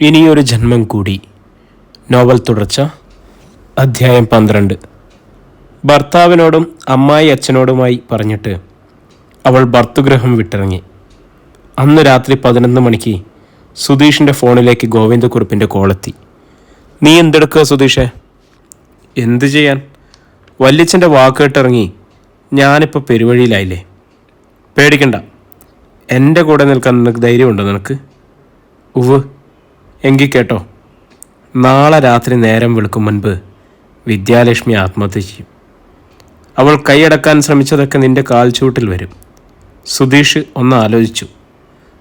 ഇനിയൊരു ജന്മം കൂടി. നോവൽ തുടർച്ച. അധ്യായം 12. ഭർത്താവിനോടും അമ്മായി അച്ഛനോടുമായി പറഞ്ഞിട്ട് അവൾ ഭർതൃഗൃഹം വിട്ടിറങ്ങി. അന്ന് രാത്രി 11 മണിക്ക് സുധീഷിൻ്റെ ഫോണിലേക്ക് ഗോവിന്ദക്കുറുപ്പിൻ്റെ കോളെത്തി. നീ എന്തെടുക്കുക സുധീഷേ? എന്തു ചെയ്യാൻ? വല്യച്ഛൻ്റെ വാക്ക് കേട്ടിറങ്ങി. ഞാനിപ്പോൾ പെരുവഴിയിലായില്ലേ. പേടിക്കണ്ട, എൻ്റെ കൂടെ നിൽക്കാൻ നിനക്ക് ധൈര്യമുണ്ടോ? നിനക്ക്? ഉവ്. എങ്കിൽ കേട്ടോ, നാളെ രാത്രി നേരം വെളുക്കും മുൻപ് വിദ്യാലക്ഷ്മി ആത്മഹത്യ ചെയ്യും. അവൾ കൈയടക്കാൻ ശ്രമിച്ചതൊക്കെ നിന്റെ കാൽച്ചൂട്ടിൽ വരും. സുധീഷ് ഒന്ന് ആലോചിച്ചു.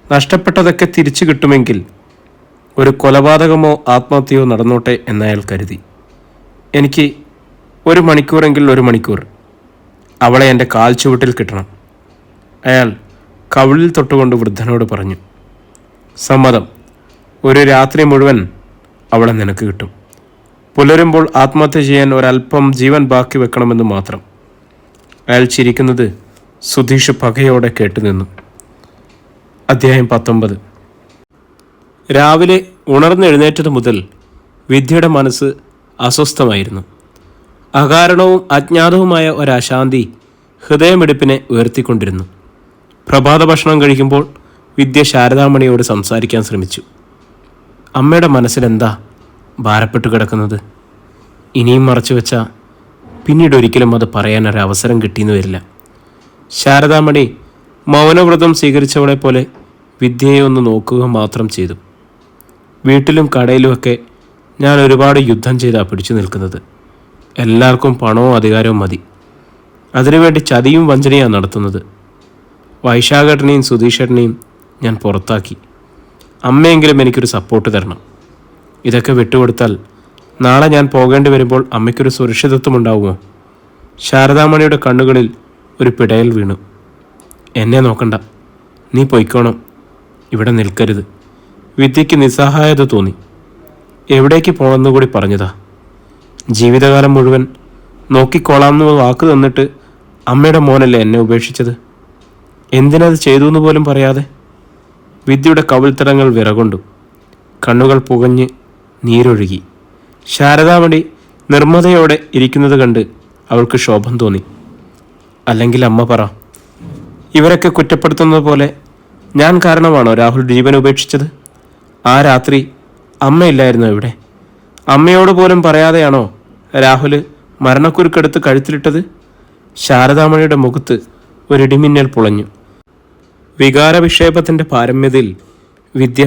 നഷ്ടപ്പെട്ടതൊക്കെ തിരിച്ചു കിട്ടുമെങ്കിൽ ഒരു കൊലപാതകമോ ആത്മഹത്യയോ നടന്നോട്ടെ എന്നയാൾ കരുതി. എനിക്ക് 1 മണിക്കൂറെങ്കിൽ 1 മണിക്കൂർ അവളെ എൻ്റെ കാൽച്ചുവട്ടിൽ കിട്ടണം. അയാൾ കവിളിൽ തൊട്ടുകൊണ്ട് വൃദ്ധനോട് പറഞ്ഞു. സമ്മതം. ഒരു രാത്രി മുഴുവൻ അവളെ നിനക്ക് കിട്ടും. പുലരുമ്പോൾ ആത്മഹത്യ ചെയ്യാൻ ഒരല്പം ജീവൻ ബാക്കി വെക്കണമെന്ന് മാത്രം. അയാൾ ചിരിക്കുന്നത് സുധീഷ് പകയോടെ കേട്ടുനിന്നു. അധ്യായം 19. രാവിലെ ഉണർന്നെഴുന്നേറ്റത് മുതൽ വിദ്യയുടെ മനസ്സ് അസ്വസ്ഥമായിരുന്നു. അകാരണവും അജ്ഞാതവുമായ ഒരശാന്തി ഹൃദയമിടിപ്പിനെ ഉയർത്തിക്കൊണ്ടിരുന്നു. പ്രഭാത ഭക്ഷണം കഴിക്കുമ്പോൾ വിദ്യ ശാരദാമണിയോട് സംസാരിക്കാൻ ശ്രമിച്ചു. അമ്മയുടെ മനസ്സിലെന്താ ഭാരപ്പെട്ടു കിടക്കുന്നത്? ഇനിയും മറച്ചു വെച്ചാൽ പിന്നീട് ഒരിക്കലും അത് പറയാനൊരവസരം കിട്ടിയെന്ന് വരില്ല. ശാരദാമണി മൗനവ്രതം സ്വീകരിച്ചവളെ പോലെ വിദ്യയെ ഒന്ന് നോക്കുക മാത്രം ചെയ്തു. വീട്ടിലും കടയിലുമൊക്കെ ഞാൻ ഒരുപാട് യുദ്ധം ചെയ്താണ് പിടിച്ചു നിൽക്കുന്നത്. എല്ലാവർക്കും പണവും അധികാരവും മതി. അതിനുവേണ്ടി ചതിയും വഞ്ചനയാണ് നടത്തുന്നത്. വൈശാഖേട്ടനെയും സുധീഷേട്ടനെയും ഞാൻ പുറത്താക്കി. അമ്മയെങ്കിലും എനിക്കൊരു സപ്പോർട്ട് തരണം. ഇതൊക്കെ വിട്ടുകൊടുത്താൽ നാളെ ഞാൻ പോകേണ്ടി വരുമ്പോൾ അമ്മയ്ക്കൊരു സുരക്ഷിതത്വം ഉണ്ടാവുമോ? ശാരദാമണിയുടെ കണ്ണുകളിൽ ഒരു പിടയൽ വീണു. എന്നെ നോക്കണ്ട, നീ പൊയ്ക്കോണം, ഇവിടെ നിൽക്കരുത്. വിദ്യയ്ക്ക് നിസ്സഹായത തോന്നി. എവിടേക്ക് പോകണമെന്ന് കൂടി പറഞ്ഞതാ. ജീവിതകാലം മുഴുവൻ നോക്കിക്കോളാമെന്ന് വാക്ക് തന്നിട്ട് അമ്മയുടെ മോനല്ലേ എന്നെ ഉപേക്ഷിച്ചത്. എന്തിനത് ചെയ്തു എന്ന് പോലും പറയാതെ. വിദ്യയുടെ കവിൾത്തടങ്ങൾ വിറകൊണ്ടു. കണ്ണുകൾ പുകഞ്ഞ് നീരൊഴുകി. ശാരദാമണി നിർമ്മതയോടെ ഇരിക്കുന്നത് കണ്ട് അവൾക്ക് ശോഭം തോന്നി. അല്ലെങ്കിൽ അമ്മ പറ, ഇവരൊക്കെ കുറ്റപ്പെടുത്തുന്നത് പോലെ ഞാൻ കാരണമാണോ രാഹുൽ ജീവൻ ഉപേക്ഷിച്ചത്? ആ രാത്രി അമ്മയില്ലായിരുന്നോ ഇവിടെ? അമ്മയോട് പോലും പറയാതെയാണോ രാഹുൽ മരണക്കുരുക്കെടുത്ത് കഴുത്തിലിട്ടത്? ശാരദാമണിയുടെ മുഖത്ത് ഒരിടിമിന്നൽ പുളഞ്ഞു. വികാരവിക്ഷേപത്തിൻ്റെ പാരമ്യതയിൽ വിദ്യ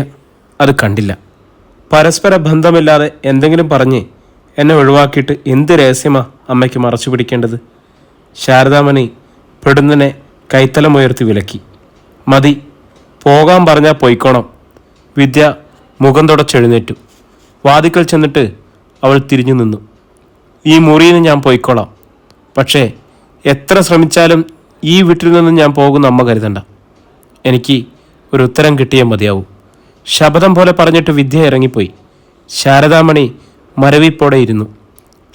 അത് കണ്ടില്ല. പരസ്പര ബന്ധമില്ലാതെ എന്തെങ്കിലും പറഞ്ഞ് എന്നെ ഒഴിവാക്കിയിട്ട് എന്ത് രഹസ്യമാ അമ്മയ്ക്ക് മറച്ചു പിടിക്കേണ്ടത്? ശാരദാമണി പെടുന്നനെ കൈത്തലമുയർത്തി വിലക്കി. മതി, പോകാൻ പറഞ്ഞാൽ പൊയ്ക്കോണം. വിദ്യ മുഖം തുടച്ചെഴുന്നേറ്റു. വാതിക്കൽ ചെന്നിട്ട് അവൾ തിരിഞ്ഞു നിന്നു. ഈ മുറിയിൽ നിന്ന് ഞാൻ പൊയ്ക്കോളാം. പക്ഷേ എത്ര ശ്രമിച്ചാലും ഈ വീട്ടിൽ നിന്നും ഞാൻ പോകുന്ന അമ്മ കരുതണ്ട. എനിക്ക് ഒരു ഉത്തരം കിട്ടിയേ മതിയാവൂ. ശപഥം പോലെ പറഞ്ഞിട്ട് വിദ്യ ഇറങ്ങിപ്പോയി. ശാരദാമണി മരവിപ്പോടെ ഇരുന്നു.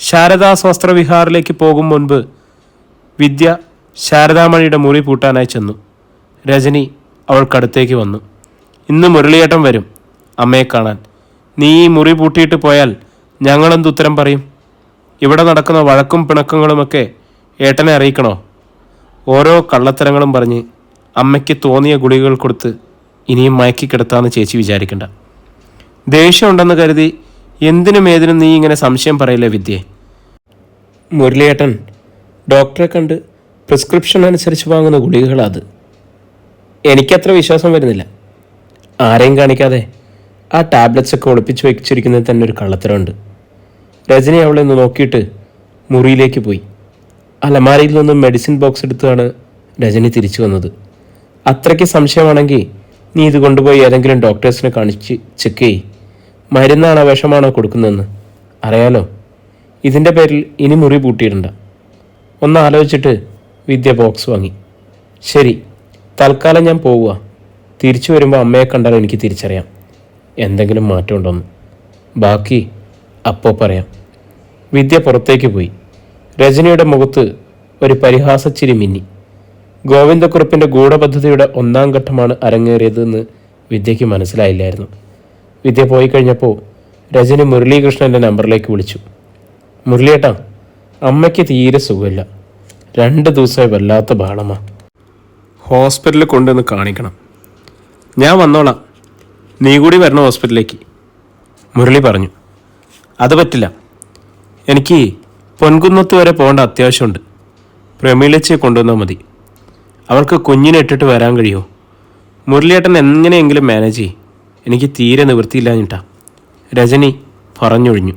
ശാരദാസ് വസ്ത്രവിഹാറിലേക്ക് പോകും മുൻപ് വിദ്യ ശാരദാമണിയുടെ മുറി പൂട്ടാനായി ചെന്നു. രജനി അവൾക്കടുത്തേക്ക് വന്നു. ഇന്ന് മുരളിയേട്ടൻ വരും അമ്മയെ കാണാൻ. നീ ഈ മുറി പൂട്ടിയിട്ട് പോയാൽ ഞങ്ങളെന്ത് ഉത്തരം പറയും? ഇവിടെ നടക്കുന്ന വഴക്കും പിണക്കങ്ങളുമൊക്കെ ഏട്ടനെ അറിയിക്കണോ? ഓരോ കള്ളത്തരങ്ങളും പറഞ്ഞ് അമ്മയ്ക്ക് തോന്നിയ ഗുളികകൾ കൊടുത്ത് ഇനിയും മയക്കി കിടത്താമെന്ന് ചേച്ചി വിചാരിക്കണ്ട. ദേഷ്യമുണ്ടെന്ന് കരുതി എന്തിനും ഏതിനും നീ ഇങ്ങനെ സംശയം പറയില്ലേ വിദ്യയെ? മുരളിയേട്ടൻ ഡോക്ടറെ കണ്ട് പ്രിസ്ക്രിപ്ഷൻ അനുസരിച്ച് വാങ്ങുന്ന ഗുളികകളത്. എനിക്കത്ര വിശ്വാസം വരുന്നില്ല. ആരെയും കാണിക്കാതെ ആ ടാബ്ലറ്റ്സൊക്കെ ഒളിപ്പിച്ച് വെച്ചിരിക്കുന്നതിൽ തന്നെ ഒരു കള്ളത്തരമുണ്ട്. രജനി അവളെ ഒന്ന് നോക്കിയിട്ട് മുറിയിലേക്ക് പോയി. അലമാരയിൽ നിന്നും മെഡിസിൻ ബോക്സ് എടുത്താണ് രജനി തിരിച്ചു വന്നത്. അത്രയ്ക്ക് സംശയമാണെങ്കിൽ നീ ഇത് കൊണ്ടുപോയി ഏതെങ്കിലും ഡോക്ടേഴ്സിനെ കാണിച്ച് ചെക്ക് ചെയ്യ്. മരുന്നാണോ വിഷമാണോ കൊടുക്കുന്നതെന്ന് അറിയാലോ. ഇതിൻ്റെ പേരിൽ ഇനി മുറി പൂട്ടിയിടണ്ട. ഒന്ന് ആലോചിച്ചിട്ട് വിദ്യ ബോക്സ് വാങ്ങി. ശരി, തൽക്കാലം ഞാൻ പോവുക. തിരിച്ചു വരുമ്പോൾ അമ്മയെ കണ്ടാൽ എനിക്ക് തിരിച്ചറിയാം എന്തെങ്കിലും മാറ്റമുണ്ടോന്ന്. ബാക്കി അപ്പോൾ പറയാം. വിദ്യ പുറത്തേക്ക് പോയി. രജനിയുടെ മുഖത്ത് ഒരു പരിഹാസച്ചിരി മിന്നി. ഗോവിന്ദക്കുറുപ്പിൻ്റെ ഗൂഢപദ്ധതിയുടെ 1ാം ഘട്ടമാണ് അരങ്ങേറിയതെന്ന് വിദ്യയ്ക്ക് മനസ്സിലായില്ലായിരുന്നു. വിദ്യ പോയി കഴിഞ്ഞപ്പോൾ രജനി മുരളീകൃഷ്ണൻ്റെ നമ്പറിലേക്ക് വിളിച്ചു. മുരളിയേട്ടാ, അമ്മയ്ക്ക് തീരെ സുഖമില്ല. 2 ദിവസമായി വല്ലാത്ത ബഹളമാണ്. ഹോസ്പിറ്റലിൽ കൊണ്ടുവന്ന് കാണിക്കണം. ഞാൻ വന്നോളാം, നീ കൂടി വരണം ഹോസ്പിറ്റലിലേക്ക്, മുരളി പറഞ്ഞു. അത് പറ്റില്ല, എനിക്ക് പൊൻകുന്നത്ത് വരെ പോകേണ്ട അത്യാവശ്യമുണ്ട്. പ്രമീളച്ചയെ കൊണ്ടുവന്നാൽ മതി. അവൾക്ക് കുഞ്ഞിനെ ഇട്ടിട്ട് വരാൻ കഴിയുമോ? മുരളിയേട്ടൻ എങ്ങനെയെങ്കിലും മാനേജ് ചെയ്യും. എനിക്ക് തീരെ നിവൃത്തിയില്ലാഞ്ഞിട്ടാ, രജനി പറഞ്ഞൊഴിഞ്ഞു.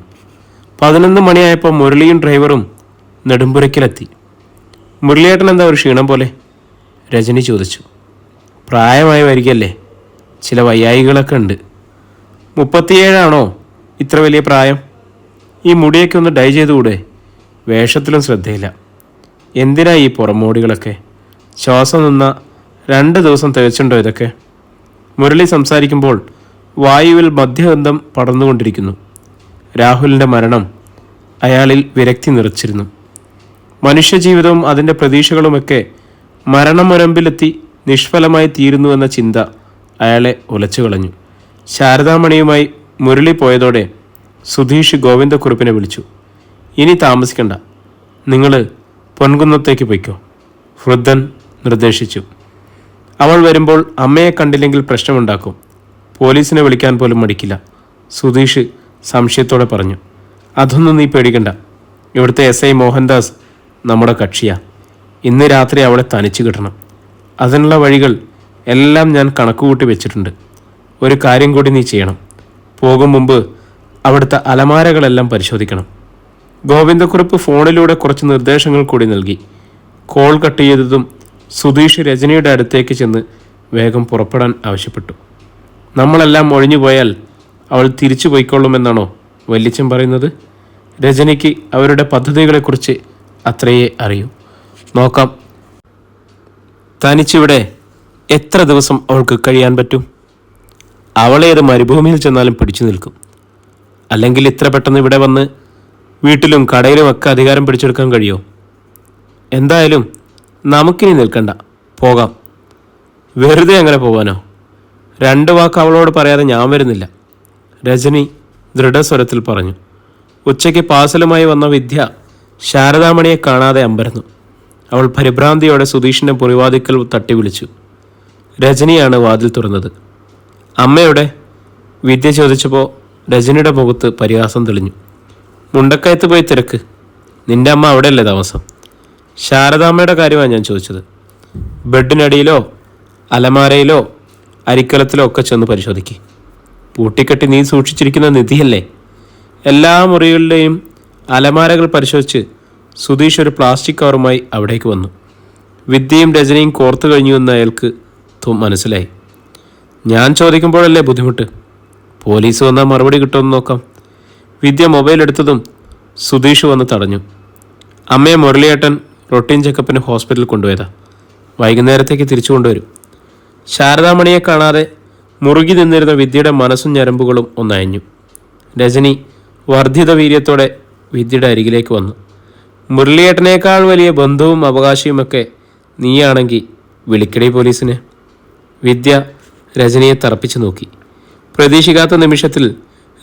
11 മണിയായപ്പോൾ മുരളിയും ഡ്രൈവറും നെടുമ്പുരയ്ക്കലെത്തി. മുരളിയേട്ടൻ എന്താ ഒരു ക്ഷീണം പോലെ? രജനി ചോദിച്ചു. പ്രായമായി വരികയല്ലേ, ചില വയ്യായികളൊക്കെ ഉണ്ട്. 37 ഇത്ര വലിയ പ്രായം? ഈ മുടിയൊക്കെ ഒന്ന് ഡൈ ചെയ്തുകൂടെ? വേഷത്തിലും ശ്രദ്ധയില്ല. എന്തിനാ ഈ പുറമോടികളൊക്കെ? ശ്വാസം നിന്ന 2 ദിവസം തികച്ചുണ്ടോ ഇതൊക്കെ? മുരളി സംസാരിക്കുമ്പോൾ വായുവിൽ മദ്യഗന്ധം പടർന്നുകൊണ്ടിരിക്കുന്നു. രാഹുലിൻ്റെ മരണം അയാളിൽ വിരക്തി നിറച്ചിരുന്നു. മനുഷ്യജീവിതവും അതിൻ്റെ പ്രതീക്ഷകളുമൊക്കെ മരണമുരമ്പിലെത്തി നിഷ്ഫലമായി തീരുന്നുവെന്ന ചിന്ത അയാളെ ഉലച്ചു കളഞ്ഞു. ശാരദാമണിയുമായി മുരളി പോയതോടെ സുധീഷ് ഗോവിന്ദക്കുറുപ്പിനെ വിളിച്ചു. ഇനി താമസിക്കണ്ട, നിങ്ങൾ പൊൻകുന്നത്തേക്ക് പൊയ്ക്കോ, വൃദ്ധൻ നിർദ്ദേശിച്ചു. അവൾ വരുമ്പോൾ അമ്മയെ കണ്ടില്ലെങ്കിൽ പ്രശ്നമുണ്ടാക്കും. പോലീസിനെ വിളിക്കാൻ പോലും മടിക്കില്ല, സുധീഷ് സംശയത്തോടെ പറഞ്ഞു. അതൊന്നും നീ പേടിക്കണ്ട, ഇവിടുത്തെ SI മോഹൻദാസ് നമ്മുടെ കക്ഷിയാ. ഇന്ന് രാത്രി അവളെ തനിച്ചു കിട്ടണം. അതിനുള്ള വഴികൾ എല്ലാം ഞാൻ കണക്കുകൂട്ടി വെച്ചിട്ടുണ്ട്. ഒരു കാര്യം കൂടി നീ ചെയ്യണം. പോകും മുമ്പ് അവിടുത്തെ അലമാരകളെല്ലാം പരിശോധിക്കണം. ഗോവിന്ദക്കുറുപ്പ് ഫോണിലൂടെ കുറച്ച് നിർദ്ദേശങ്ങൾ കൂടി നൽകി. കോൾ കട്ട് ചെയ്തതും സുധീഷ് രജനിയുടെ അടുത്തേക്ക് ചെന്ന് വേഗം പുറപ്പെടാൻ ആവശ്യപ്പെട്ടു. നമ്മളെല്ലാം ഒഴിഞ്ഞുപോയാൽ അവൾ തിരിച്ചു പോയിക്കൊള്ളുമെന്നാണോ വല്യച്ഛൻ പറയുന്നത്? രജനിക്ക് അവരുടെ പദ്ധതികളെക്കുറിച്ച് അത്രയേ അറിയൂ. നോക്കാം, തനിച്ചിവിടെ എത്ര ദിവസം അവൾക്ക് കഴിയാൻ പറ്റും? അവളേത് മരുഭൂമിയിൽ ചെന്നാലും പിടിച്ചു നിൽക്കും. അല്ലെങ്കിൽ ഇത്ര പെട്ടെന്ന് ഇവിടെ വന്ന് വീട്ടിലും കടയിലും ഒക്കെ അധികാരം പിടിച്ചെടുക്കാൻ കഴിയുമോ? എന്തായാലും നമുക്കിനി നിൽക്കണ്ട, പോകാം. വെറുതെ അങ്ങനെ പോകാനോ? 2 വാക്ക് അവളോട് പറയാതെ ഞാൻ വരുന്നില്ല, രജനി ദൃഢസ്വരത്തിൽ പറഞ്ഞു. ഉച്ചയ്ക്ക് പാഴ്സലുമായി വന്ന വിദ്യ ശാരദാമണിയെ കാണാതെ അമ്പരന്നു. അവൾ പരിഭ്രാന്തിയോടെ സുധീഷിൻ്റെ മുറിവാതിക്കൽ തട്ടി വിളിച്ചു. രജനിയാണ് വാതിൽ തുറന്നത്. അമ്മയുടെ വിദ്യ ചോദിച്ചപ്പോൾ രജനിയുടെ മുഖത്ത് പരിഹാസം തെളിഞ്ഞു. മുണ്ടക്കയത്ത് പോയി തിരക്ക്, നിന്റെ അമ്മ അവിടെയല്ലേ താമസം? ശാരദാമ്മയുടെ കാര്യമാണ് ഞാൻ ചോദിച്ചത്. ബെഡിനടിയിലോ അലമാരയിലോ അരിക്കലത്തിലോ ഒക്കെ ചെന്ന് പരിശോധിക്കുക. പൂട്ടിക്കെട്ടി നീ സൂക്ഷിച്ചിരിക്കുന്ന നിധിയല്ലേ? എല്ലാ മുറികളിലെയും അലമാരകൾ പരിശോധിച്ച് സുധീഷ് ഒരു പ്ലാസ്റ്റിക് കവറുമായി അവിടേക്ക് വന്നു. വിദ്യയും രജനിയും കോർത്തു കഴിഞ്ഞുവെന്ന് അയാൾക്ക് മനസ്സിലായി. ഞാൻ ചോദിക്കുമ്പോഴല്ലേ ബുദ്ധിമുട്ട്, പോലീസ് വന്നാൽ മറുപടി കിട്ടുമെന്ന് നോക്കാം. വിദ്യ മൊബൈൽ എടുത്തതും സുധീഷ് വന്ന് തടഞ്ഞു. അമ്മയെ മുരളിയേട്ടൻ റൊട്ടീൻ ചെക്കപ്പിന് ഹോസ്പിറ്റലിൽ കൊണ്ടുപോയതാ, വൈകുന്നേരത്തേക്ക് തിരിച്ചു കൊണ്ടുവരും. ശാരദാമണിയെ കാണാതെ മുറുകി നിന്നിരുന്ന വിദ്യയുടെ മനസ്സും ഞരമ്പുകളും ഒന്നയഞ്ഞു. രജനി വർദ്ധിത വീര്യത്തോടെ വിദ്യയുടെ അരികിലേക്ക് വന്നു. മുരളിയേട്ടനേക്കാൾ വലിയ ബന്ധുവും അവകാശിയുമൊക്കെ നീയാണെങ്കിൽ വിളിക്കടി പോലീസിനെ. വിദ്യ രജനിയെ തറപ്പിച്ചു നോക്കി. പ്രതീക്ഷിക്കാത്ത നിമിഷത്തിൽ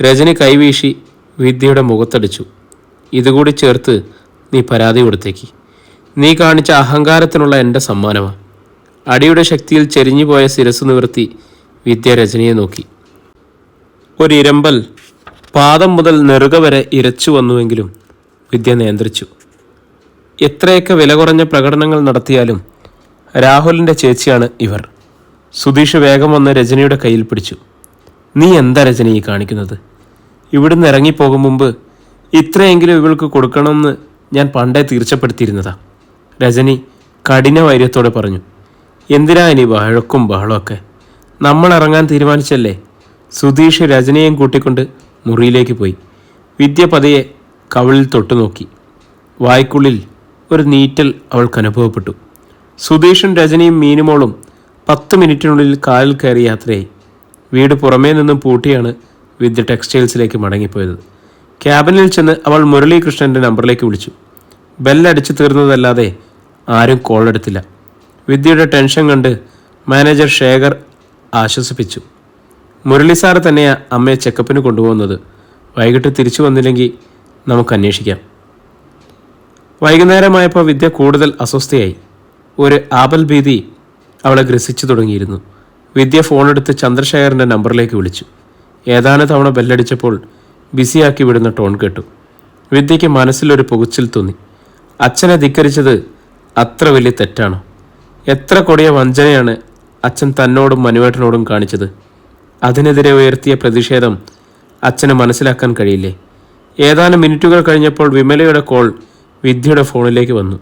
രജനി കൈവീശി വിദ്യയുടെ മുഖത്തടിച്ചു. ഇതുകൂടി ചേർത്ത് നീ പരാതി കൊടുത്തേക്ക്. നീ കാണിച്ച അഹങ്കാരത്തിനുള്ള എൻ്റെ സമ്മാനമാണ്. അടിയുടെ ശക്തിയിൽ ചെരിഞ്ഞുപോയ ശിരസ് നിവർത്തി വിദ്യ രജനിയെ നോക്കി. ഒരിരമ്പൽ പാദം മുതൽ നെറുക വരെ ഇരച്ചു വന്നുവെങ്കിലും വിദ്യ നിയന്ത്രിച്ചു. എത്രയൊക്കെ വില കുറഞ്ഞ പ്രകടനങ്ങൾ നടത്തിയാലും രാഹുലിൻ്റെ ചേച്ചിയാണ് ഇവർ. സുധീഷ് വേഗം വന്ന് രജനിയുടെ കയ്യിൽ പിടിച്ചു. നീ എന്താ രജനി ഈ കാണിക്കുന്നത്? ഇവിടുന്ന് ഇറങ്ങിപ്പോകും മുമ്പ് ഇത്രയെങ്കിലും ഇവൾക്ക് കൊടുക്കണമെന്ന് ഞാൻ പണ്ടേ തീർച്ചപ്പെടുത്തിയിരുന്നതാ, രജനി കഠിന വൈര്യത്തോടെ പറഞ്ഞു. എന്തിനാ ഇനി വഴക്കും ബഹളമൊക്കെ? നമ്മൾ ഇറങ്ങാൻ തീരുമാനിച്ചല്ലേ? സുധീഷ് രജനിയെയും കൂട്ടിക്കൊണ്ട് മുറിയിലേക്ക് പോയി. വിദ്യ പതിയെ കവിളിൽ തൊട്ടുനോക്കി. വായ്ക്കുള്ളിൽ ഒരു നീറ്റൽ അവൾക്ക് അനുഭവപ്പെട്ടു. സുധീഷും രജനിയും മീനുമോളും 10 മിനിറ്റിനുള്ളിൽ കാലിൽ കയറി യാത്രയായി. വീട് പുറമേ നിന്നും പൂട്ടിയാണ് വിദ്യ ടെക്സ്റ്റൈൽസിലേക്ക് മടങ്ങിപ്പോയത്. ക്യാബിനിൽ ചെന്ന് അവൾ മുരളീകൃഷ്ണൻ്റെ നമ്പറിലേക്ക് വിളിച്ചു. ബെല്ലടിച്ചു തീർന്നതല്ലാതെ ആരും കോൾ എടുത്തില്ല. വിദ്യയുടെ ടെൻഷൻ കണ്ട് മാനേജർ ശേഖർ ആശ്വസിപ്പിച്ചു. മുരളി സാറ് തന്നെയാണ് അമ്മയെ ചെക്കപ്പിന് കൊണ്ടുപോകുന്നത്. വൈകിട്ട് തിരിച്ചു വന്നില്ലെങ്കിൽ നമുക്ക് അന്വേഷിക്കാം. വൈകുന്നേരമായപ്പോൾ വിദ്യ കൂടുതൽ അസ്വസ്ഥയായി. ഒരു ആപൽ ഭീതി അവളെ ഗ്രസിച്ചു തുടങ്ങിയിരുന്നു. വിദ്യ ഫോണെടുത്ത് ചന്ദ്രശേഖരൻ്റെ നമ്പറിലേക്ക് വിളിച്ചു. ഏതാനും തവണ ബെല്ലടിച്ചപ്പോൾ ബിസിയാക്കി വിടുന്ന ടോൺ കേട്ടു. വിദ്യയ്ക്ക് മനസ്സിലൊരു പുകച്ചിൽ തോന്നി. അച്ഛനെ ധിക്കരിച്ചത് അത്ര വലിയ തെറ്റാണോ? എത്ര കൊടിയ വഞ്ചനയാണ് അച്ഛൻ തന്നോടും മനുവേട്ടനോടും കാണിച്ചത്. അതിനെതിരെ ഉയർത്തിയ പ്രതിഷേധം അച്ഛന് മനസ്സിലാക്കാൻ കഴിയില്ലേ? ഏതാനും മിനിറ്റുകൾ കഴിഞ്ഞപ്പോൾ വിമലയുടെ കോൾ വിദ്യയുടെ ഫോണിലേക്ക് വന്നു.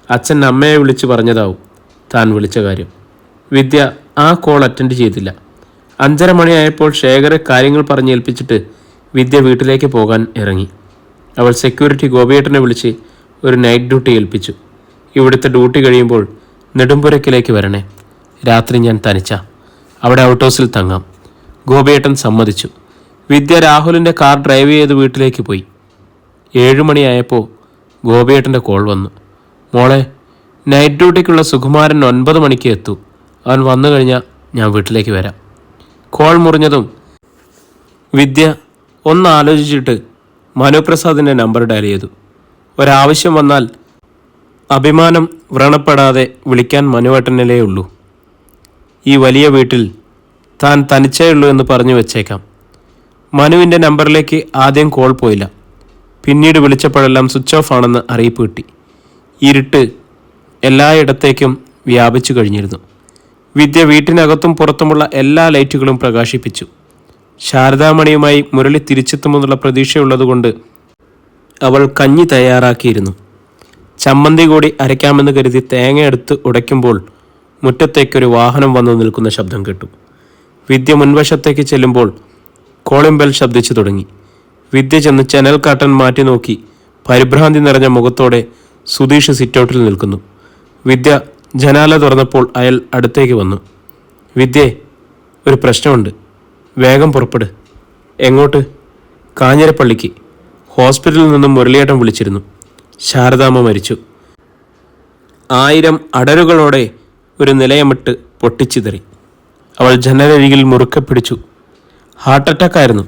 അച്ഛൻ അമ്മയെ വിളിച്ച് പറഞ്ഞതാവും താൻ വിളിച്ച കാര്യം. വിദ്യ ആ കോൾ അറ്റൻഡ് ചെയ്തില്ല. 5:30 മണിയായപ്പോൾ ശേഖരെ കാര്യങ്ങൾ പറഞ്ഞേൽപ്പിച്ചിട്ട് വിദ്യ വീട്ടിലേക്ക് പോകാൻ ഇറങ്ങി. അവൾ സെക്യൂരിറ്റി ഗോപിയേട്ടനെ വിളിച്ച് ഒരു നൈറ്റ് ഡ്യൂട്ടി ഏൽപ്പിച്ചു. ഇവിടുത്തെ ഡ്യൂട്ടി കഴിയുമ്പോൾ നെടുമ്പുരക്കിലേക്ക് വരണേ. രാത്രി ഞാൻ തനിച്ചാ. അവിടെ ഔട്ട് ഹൗസിൽ തങ്ങാം. ഗോപിയേട്ടൻ സമ്മതിച്ചു. വിദ്യ രാഹുലിൻ്റെ കാർ ഡ്രൈവ് ചെയ്ത് വീട്ടിലേക്ക് പോയി. 7 മണിയായപ്പോൾ ഗോപിയേട്ടൻ്റെ കോൾ വന്നു. മോളെ, നൈറ്റ് ഡ്യൂട്ടിക്കുള്ള സുകുമാരൻ 9 മണിക്ക് എത്തൂ. അവൻ വന്നു കഴിഞ്ഞാൽ ഞാൻ വീട്ടിലേക്ക് വരാം. കോൾ മുറിഞ്ഞതും വിദ്യ ഒന്ന് ആലോചിച്ചിട്ട് മനുപ്രസാദിൻ്റെ നമ്പർ ഡയൽ ചെയ്തു. ഒരാവശ്യം വന്നാൽ അഭിമാനം വ്രണപ്പെടാതെ വിളിക്കാൻ മനുവേട്ടനല്ലേ ഉള്ളൂ. ഈ വലിയ വീട്ടിൽ താൻ തനിച്ചേ ഉള്ളൂ എന്ന് പറഞ്ഞു വെച്ചേക്കാം. മനുവിൻ്റെ നമ്പറിലേക്ക് ആദ്യം കോൾ പോയില്ല. പിന്നീട് വിളിച്ചപ്പോഴെല്ലാം സ്വിച്ച് ഓഫ് ആണെന്ന് അറിയിപ്പ് കിട്ടി. ഇരുട്ട് എല്ലായിടത്തേക്കും വ്യാപിച്ചു കഴിഞ്ഞിരുന്നു. വിദ്യ വീട്ടിനകത്തും പുറത്തുമുള്ള എല്ലാ ലൈറ്റുകളും പ്രകാശിപ്പിച്ചു. ശാരദാമണിയുമായി മുരളി തിരിച്ചെത്തുമെന്നുള്ള പ്രതീക്ഷയുള്ളതുകൊണ്ട് അവൾ കഞ്ഞി തയ്യാറാക്കിയിരുന്നു. ചമ്മന്തി കൂടി അരയ്ക്കാമെന്ന് കരുതി തേങ്ങ എടുത്ത് ഉടയ്ക്കുമ്പോൾ മുറ്റത്തേക്കൊരു വാഹനം വന്നു നിൽക്കുന്ന ശബ്ദം കേട്ടു. വിദ്യ മുൻവശത്തേക്ക് ചെല്ലുമ്പോൾ കോളിംഗ് ബെൽ ശബ്ദിച്ചു തുടങ്ങി. വിദ്യ ചെന്ന് ചനൽ കാട്ടൻ മാറ്റി നോക്കി പരിഭ്രാന്തി നിറഞ്ഞ മുഖത്തോടെ സുധീഷ് സിറ്റൗട്ടിൽ നിൽക്കുന്നു. വിദ്യ ജനാല തുറന്നപ്പോൾ അയാൾ അടുത്തേക്ക് വന്നു. വിദ്യേ, ഒരു പ്രശ്നമുണ്ട്. വേഗം പുറപ്പെട്. എങ്ങോട്ട്? കാഞ്ഞിരപ്പള്ളിക്ക്. ഹോസ്പിറ്റലിൽ നിന്നും മുരളിയേട്ടൻ വിളിച്ചിരുന്നു. ശാരദാമ്മ മരിച്ചു. 1000 അടരുകളോടെ ഒരു നിലയമിട്ട് പൊട്ടിച്ചിതറി. അവൾ ജനലരികിൽ മുറുക്കെ പിടിച്ചു. ഹാർട്ട് അറ്റാക്കായിരുന്നു.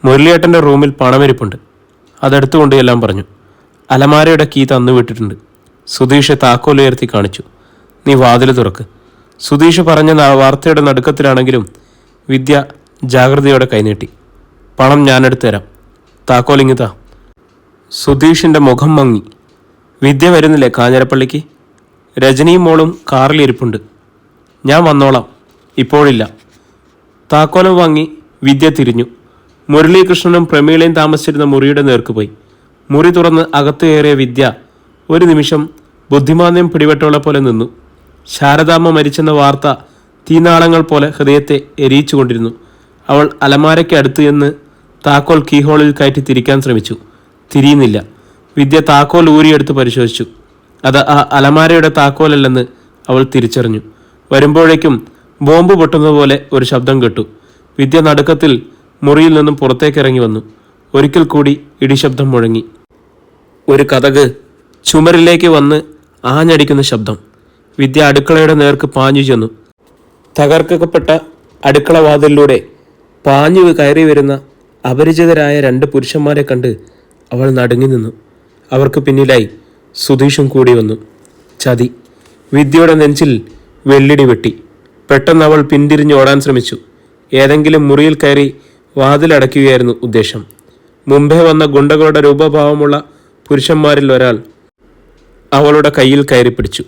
മുരളിയേട്ടൻ്റെ റൂമിൽ പണമിരിപ്പുണ്ട്. അതെടുത്തുകൊണ്ട് എല്ലാം പറഞ്ഞു. അലമാരയുടെ കീ തന്നു വിട്ടിട്ടുണ്ട്. സുധീഷ് താക്കോൽ ഉയർത്തി കാണിച്ചു. നീ വാതിൽ തുറക്ക്. സുധീഷ് പറഞ്ഞ വാർത്തയുടെ നടുക്കത്തിലാണെങ്കിലും വിദ്യ ജാഗ്രതയോടെ കൈനീട്ടി. പണം ഞാനെടുത്തു തരാം. താക്കോലിങ്ങിതാ. സുധീഷിൻ്റെ മുഖം മങ്ങി. വിദ്യ വരുന്നില്ലേ കാഞ്ഞിരപ്പള്ളിക്ക്? രജനിയും മോളും കാറിലിരിപ്പുണ്ട്. ഞാൻ വന്നോളാം. ഇപ്പോഴില്ല. താക്കോലും വാങ്ങി വിദ്യ തിരിഞ്ഞു. മുരളീകൃഷ്ണനും പ്രമീളയും താമസിച്ചിരുന്ന മുറിയുടെ നേർക്ക് പോയി. മുറി തുറന്ന് അകത്ത് കയറിയ വിദ്യ ഒരു നിമിഷം ബുദ്ധിമാന്ദ്യം പിടിപെട്ടവളെ പോലെ നിന്നു. ശാരദാമ്മ മരിച്ചെന്ന വാർത്ത തീനാളങ്ങൾ പോലെ ഹൃദയത്തെ എരിയിച്ചുകൊണ്ടിരുന്നു. അവൾ അലമാരയ്ക്ക് അടുത്ത് ചെന്ന് താക്കോൽ കീഹോളിൽ കയറ്റി തിരിക്കാൻ ശ്രമിച്ചു. തിരിയുന്നില്ല. വിദ്യ താക്കോൽ ഊരിയെടുത്ത് പരിശോധിച്ചു. അത് ആ അലമാരയുടെ താക്കോലല്ലെന്ന് അവൾ തിരിച്ചറിഞ്ഞു. വരുമ്പോഴേക്കും ബോംബ് പൊട്ടുന്നത് പോലെ ഒരു ശബ്ദം കേട്ടു. വിദ്യ നടുക്കത്തിൽ മുറിയിൽ നിന്നും പുറത്തേക്കിറങ്ങി വന്നു. ഒരിക്കൽ കൂടി ഇടിശബ്ദം മുഴങ്ങി. ഒരു കതക് ചുമരിലേക്ക് വന്ന് ആഞ്ഞടിക്കുന്ന ശബ്ദം. വിദ്യ അടുക്കളയുടെ നേർക്ക് പാഞ്ഞു ചെന്നു. തകർക്കപ്പെട്ട അടുക്കള വാതിലിലൂടെ പാഞ്ഞു കയറി വരുന്ന അപരിചിതരായ 2 പുരുഷന്മാരെ കണ്ട് അവൾ നടുങ്ങി നിന്നു. അവർക്ക് പിന്നിലായി സുധീഷും കൂടി വന്നു. ചതി. വിദ്യയുടെ നെഞ്ചിൽ വെള്ളിടി വെട്ടി. പെട്ടെന്ന് അവൾ പിന്തിരിഞ്ഞോടാൻ ശ്രമിച്ചു. ഏതെങ്കിലും മുറിയിൽ കയറി വാതിലടയ്ക്കുകയായിരുന്നു ഉദ്ദേശം. മുമ്പേ വന്ന ഗുണ്ടകളുടെ രൂപഭാവമുള്ള പുരുഷന്മാരിൽ ഒരാൾ അവളുടെ കയ്യിൽ കയറി പിടിച്ചു.